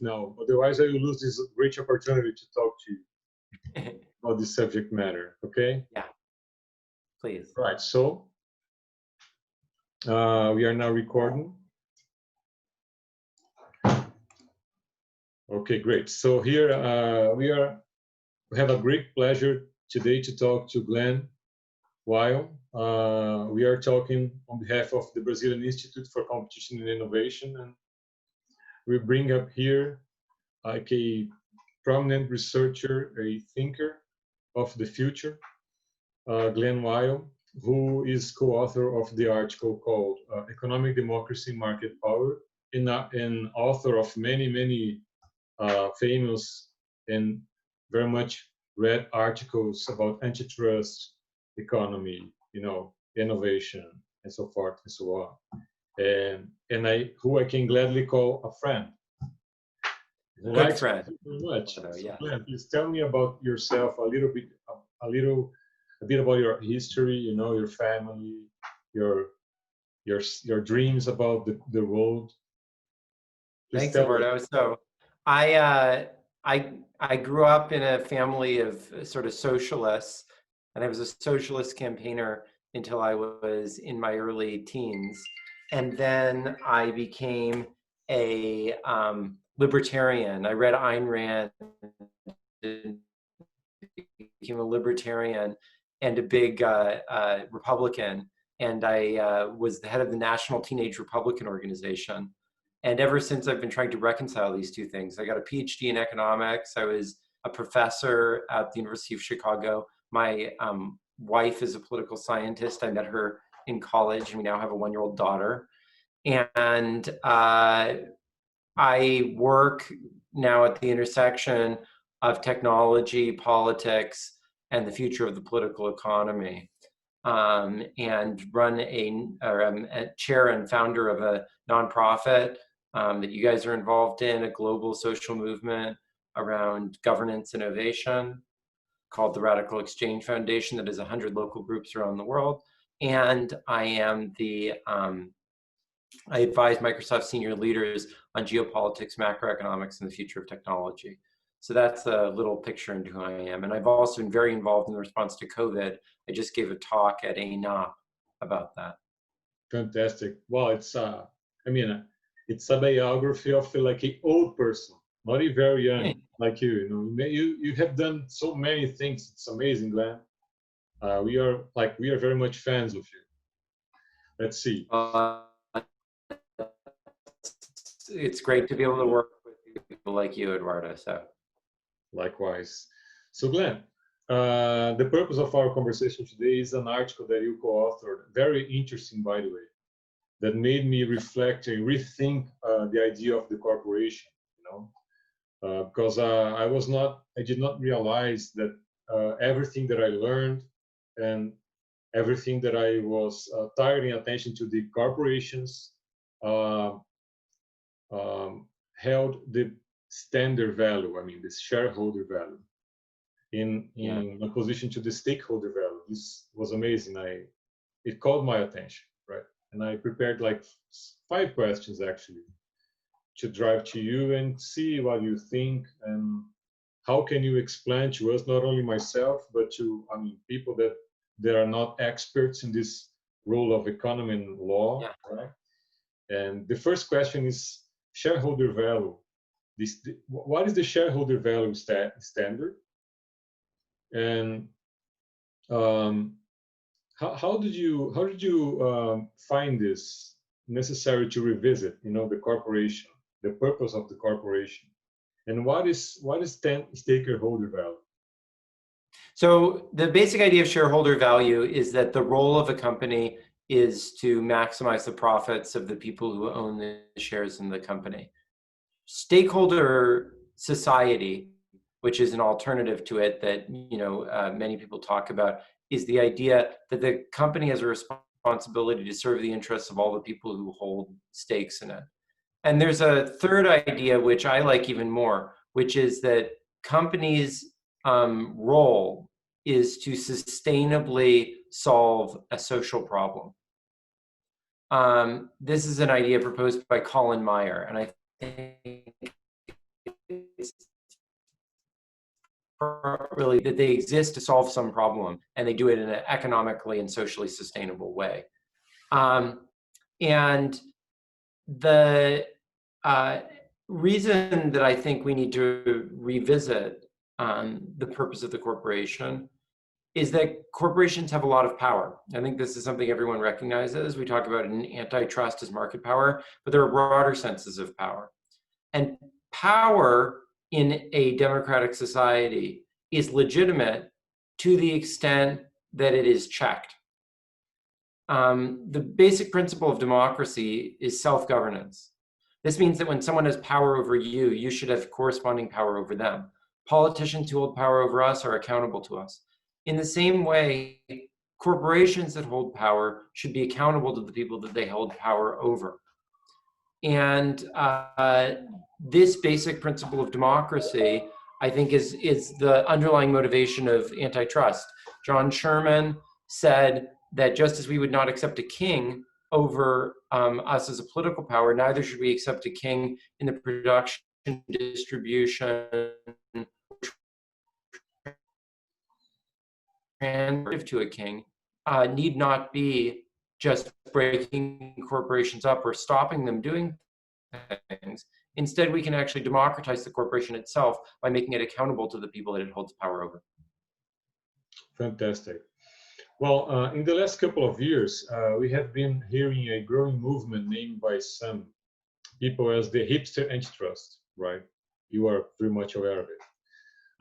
now. Otherwise, I will lose this rich opportunity to talk to you about this subject matter. Okay? Yeah, please. Right. So we are now recording. Okay, great. So here we have a great pleasure today to talk to Glen Weyl. We are talking on behalf of the Brazilian Institute for Competition and Innovation, and we bring up here like a prominent researcher, a thinker of the future, Glen Weyl, who is co-author of the article called Economic Democracy, Market Power, and author of many famous and very much read articles about antitrust, economy, innovation, and so forth and so on. And who I can gladly call a friend. Good friend. Thank you very much. Oh, yeah. Glen, please tell me about yourself a bit about your history, your family, your dreams about the world. Please. Thanks, Eduardo. So I grew up in a family of sort of socialists, and I was a socialist campaigner until I was in my early teens. And then I became a libertarian. I read Ayn Rand, became a libertarian and a big Republican. And I was the head of the National Teenage Republican Organization. And ever since, I've been trying to reconcile these two things. I got a PhD in economics. I was a professor at the University of Chicago. My wife is a political scientist. I met her in college, and we now have a 1-year-old daughter. And I work now at the intersection of technology, politics, and the future of the political economy. And run a chair and founder of a nonprofit that you guys are involved in, a global social movement around governance innovation called the Radical Exchange Foundation that has 100 local groups around the world. And I am I advise Microsoft senior leaders on geopolitics, macroeconomics, and the future of technology. So that's a little picture into who I am. And I've also been very involved in the response to COVID. I just gave a talk at ANOP about that. Fantastic. Well, it's it's a biography of like an old person, not a very young like you. You have done so many things. It's amazing, Glen. We are very much fans of you. Let's see. It's great to be able to work with people like you, Eduardo. So, likewise. So, Glen, the purpose of our conversation today is an article that you co-authored, very interesting, by the way, that made me reflect and rethink the idea of the corporation. Because I did not realize that everything that I learned and everything that I was targeting attention to the corporations held the standard value, the shareholder value, in opposition to the stakeholder value. This was amazing. It called my attention, right? And I prepared like 5 questions actually to drive to you and see what you think and how can you explain to us, not only myself, but to people that are not experts in this role of economy and law, right? And the first question is shareholder value. What is the shareholder value standard? And how did you find this necessary to revisit, the corporation, the purpose of the corporation, and what is stakeholder value? So the basic idea of shareholder value is that the role of a company is to maximize the profits of the people who own the shares in the company. Stakeholder society, which is an alternative to it that many people talk about, is the idea that the company has a responsibility to serve the interests of all the people who hold stakes in it. And there's a third idea, which I like even more, which is that companies' role is to sustainably solve a social problem. This is an idea proposed by Colin Meyer, and I think really that they exist to solve some problem, and they do it in an economically and socially sustainable way. And the reason that I think we need to revisit the purpose of the corporation is that corporations have a lot of power. I think this is something everyone recognizes. We talk about in antitrust as market power, but there are broader senses of power. And power in a democratic society is legitimate to the extent that it is checked. The basic principle of democracy is self-governance. This means that when someone has power over you, you should have corresponding power over them. Politicians who hold power over us are accountable to us. In the same way, corporations that hold power should be accountable to the people that they hold power over. And this basic principle of democracy, I think, is the underlying motivation of antitrust. John Sherman said that just as we would not accept a king over us as a political power, neither should we accept a king in the production, distribution, and to a king need not be just breaking corporations up or stopping them doing things. Instead, we can actually democratize the corporation itself by making it accountable to the people that it holds power over. Fantastic. Well, in the last couple of years, we have been hearing a growing movement named by some people as the Hipster Antitrust, right? You are pretty much aware of it.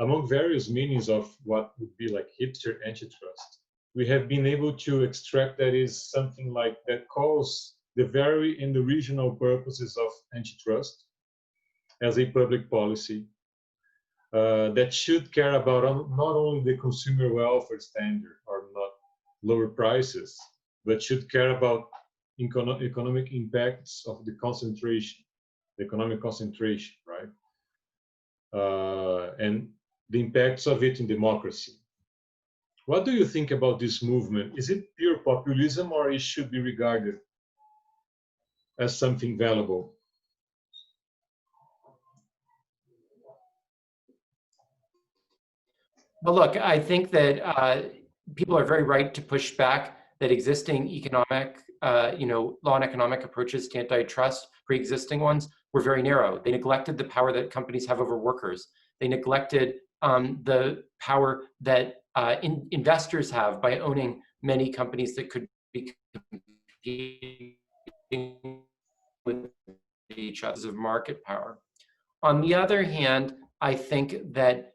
Among various meanings of what would be like hipster antitrust, we have been able to extract that is something like that calls the very and the regional purposes of antitrust as a public policy that should care about not only the consumer welfare standard or not lower prices, but should care about economic impacts of the concentration, the economic concentration, right? And the impacts of it in democracy. What do you think about this movement? Is it pure populism, or it should be regarded as something valuable? Well, look, I think that people are very right to push back that existing economic, law and economic approaches to antitrust, pre-existing ones, were very narrow. They neglected the power that companies have over workers. They neglected the power that investors have by owning many companies that could be competing with each other of market power. On the other hand, I think that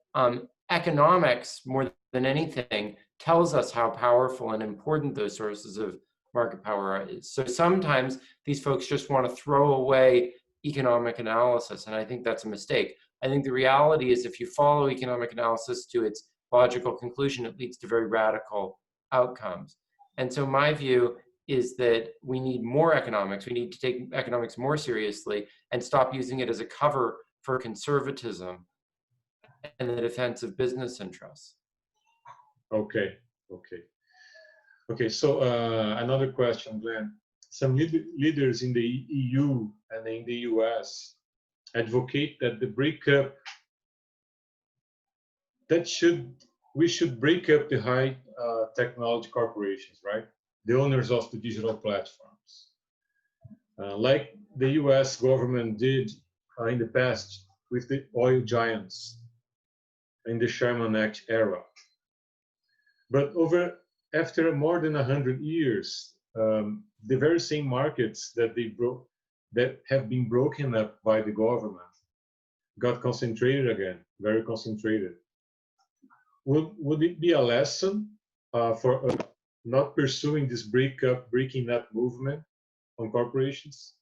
economics, more than anything, tells us how powerful and important those sources of market power are. So sometimes these folks just want to throw away economic analysis, and I think that's a mistake. I think the reality is if you follow economic analysis to its logical conclusion, it leads to very radical outcomes. And so my view is that we need more economics. We need to take economics more seriously and stop using it as a cover for conservatism and the defense of business interests. Okay. So another question, Glenn. Some leaders in the EU and in the US advocate that the breakup we should break up the high technology corporations, right? The owners of the digital platforms, like the US government did in the past with the oil giants in the Sherman Act era. But after more than 100 years, the very same markets that have been broken up by the government got concentrated again, very concentrated. Would it be a lesson for not pursuing this breaking up movement on corporations?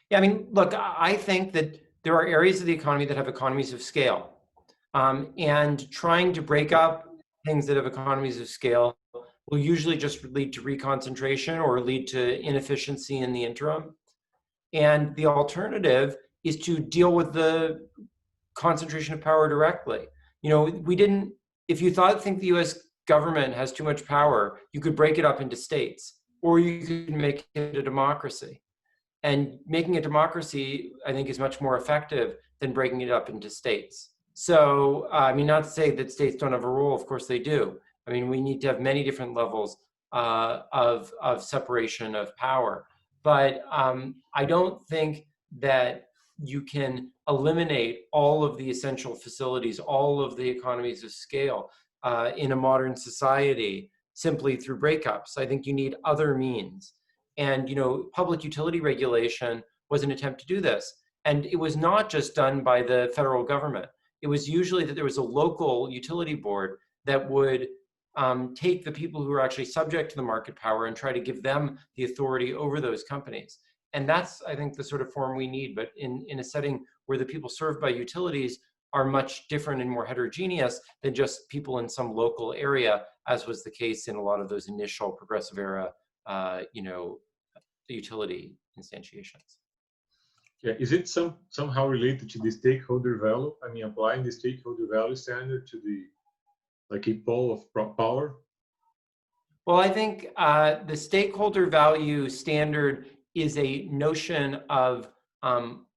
Yeah, I mean, look, I think that there are areas of the economy that have economies of scale. And trying to break up things that have economies of scale will usually just lead to reconcentration or lead to inefficiency in the interim. And the alternative is to deal with the concentration of power directly. If you think the US government has too much power, you could break it up into states, or you could make it a democracy. And making a democracy, I think, is much more effective than breaking it up into states. So, I mean, not to say that states don't have a role, of course they do. I mean, we need to have many different levels of separation of power. But I don't think that you can eliminate all of the essential facilities, all of the economies of scale in a modern society simply through breakups. I think you need other means. And public utility regulation was an attempt to do this. And it was not just done by the federal government. It was usually that there was a local utility board that would take the people who are actually subject to the market power and try to give them the authority over those companies. And that's, I think, the sort of form we need. But in a setting where the people served by utilities are much different and more heterogeneous than just people in some local area, as was the case in a lot of those initial progressive era, utility instantiations. Yeah, is it somehow related to the stakeholder value? I mean, applying the stakeholder value standard to the a pole of power? Well, I think the stakeholder value standard is a notion of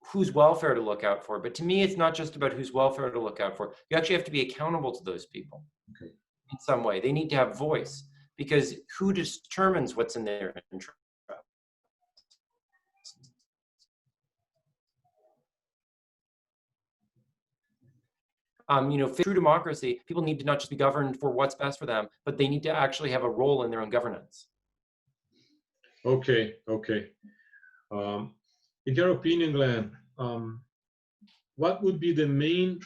whose welfare to look out for. But to me, it's not just about whose welfare to look out for. You actually have to be accountable to those people in some way. They need to have voice, because who determines what's in their interest? True democracy, people need to not just be governed for what's best for them, but they need to actually have a role in their own governance. Okay. In your opinion, Glenn, what would be the main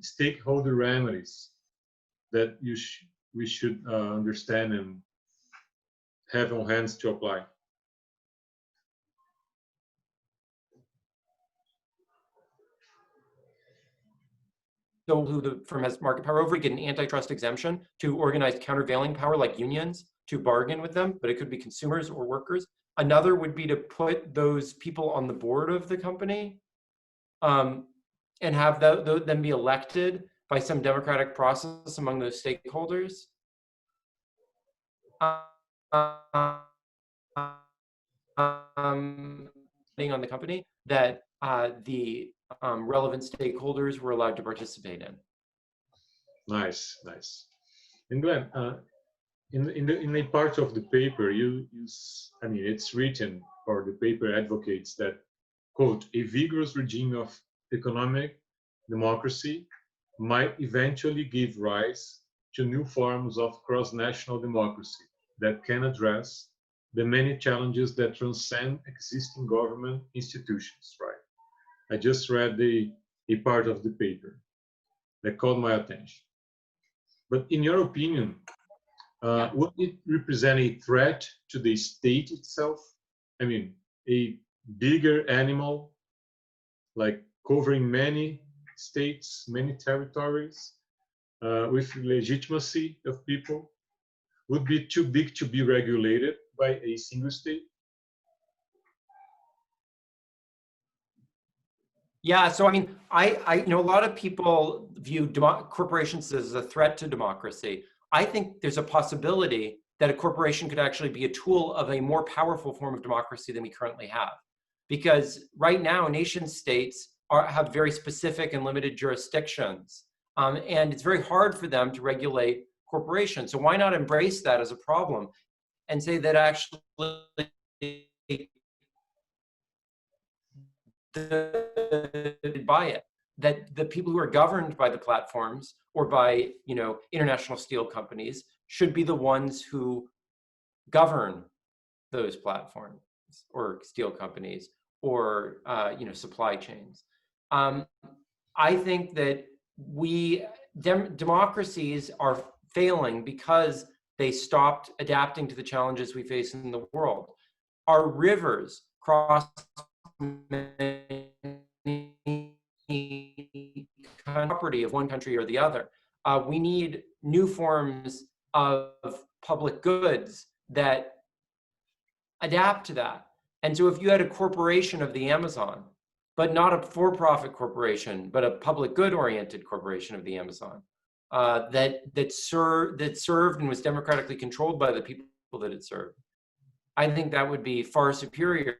stakeholder remedies that we should understand and have on hands to apply? So who the firm has market power over, get an antitrust exemption to organize countervailing power like unions to bargain with them, but it could be consumers or workers. Another would be to put those people on the board of the company and have them be elected by some democratic process among those stakeholders. On the company that the relevant stakeholders were allowed to participate in. Nice. And Glenn, in a part of the paper, it's written, or the paper advocates that, quote, a vigorous regime of economic democracy might eventually give rise to new forms of cross-national democracy that can address the many challenges that transcend existing government institutions, right? I just read a part of the paper that caught my attention. But in your opinion, would it represent a threat to the state itself? I mean, a bigger animal, like covering many states, many territories, with legitimacy of people, would be too big to be regulated by a single state? Yeah, so I mean, I a lot of people view corporations as a threat to democracy. I think there's a possibility that a corporation could actually be a tool of a more powerful form of democracy than we currently have. Because right now, nation states have very specific and limited jurisdictions. And it's very hard for them to regulate corporations. So why not embrace that as a problem and say that actually by it, that the people who are governed by the platforms or by international steel companies should be the ones who govern those platforms or steel companies or supply chains. I think that democracies are failing because they stopped adapting to the challenges we face in the world. Our rivers cross property of one country or the other. We need new forms of public goods that adapt to that. And so if you had a corporation of the Amazon, but not a for-profit corporation, but a public good-oriented corporation of the Amazon, that served and was democratically controlled by the people that it served, I think that would be far superior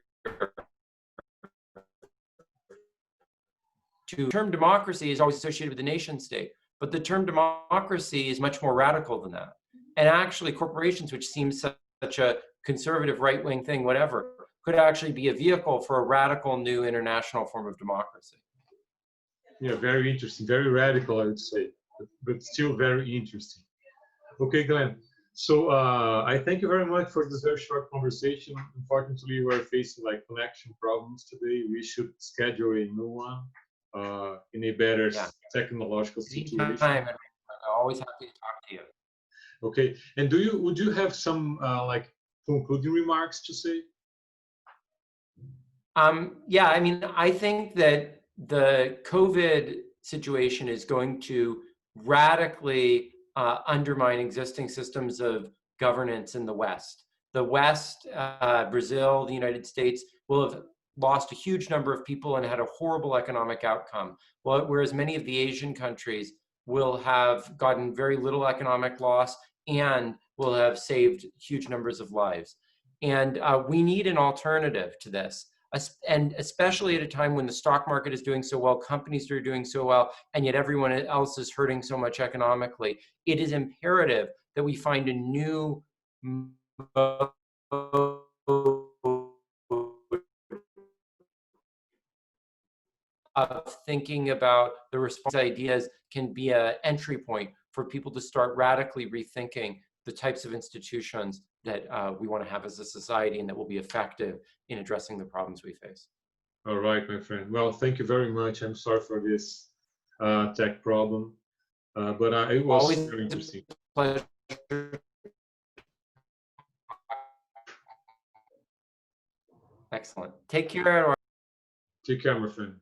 The term democracy is always associated with the nation state, but the term democracy is much more radical than that. And actually corporations, which seem such a conservative right-wing thing, whatever, could actually be a vehicle for a radical new international form of democracy. Yeah, very interesting, very radical, I would say, but still very interesting. Okay, Glenn. So I thank you very much for this very short conversation. Unfortunately, we're facing like connection problems today. We should schedule a new one in a better technological situation. Anytime, I'm always happy to talk to you. Okay, and would you have some like concluding remarks to say? Yeah, I mean, I think that the COVID situation is going to radically undermine existing systems of governance in the West. The West, Brazil, the United States will have lost a huge number of people and had a horrible economic outcome. Whereas many of the Asian countries will have gotten very little economic loss and will have saved huge numbers of lives. And we need an alternative to this. And especially at a time when the stock market is doing so well, companies are doing so well, and yet everyone else is hurting so much economically, it is imperative that we find a new mode of thinking about the response ideas can be an entry point for people to start radically rethinking the types of institutions that we want to have as a society and that will be effective in addressing the problems we face. All right, my friend. Well, thank you very much. I'm sorry for this tech problem, but it was Always very interesting. Pleasure. Excellent. Take care. Take care, my friend.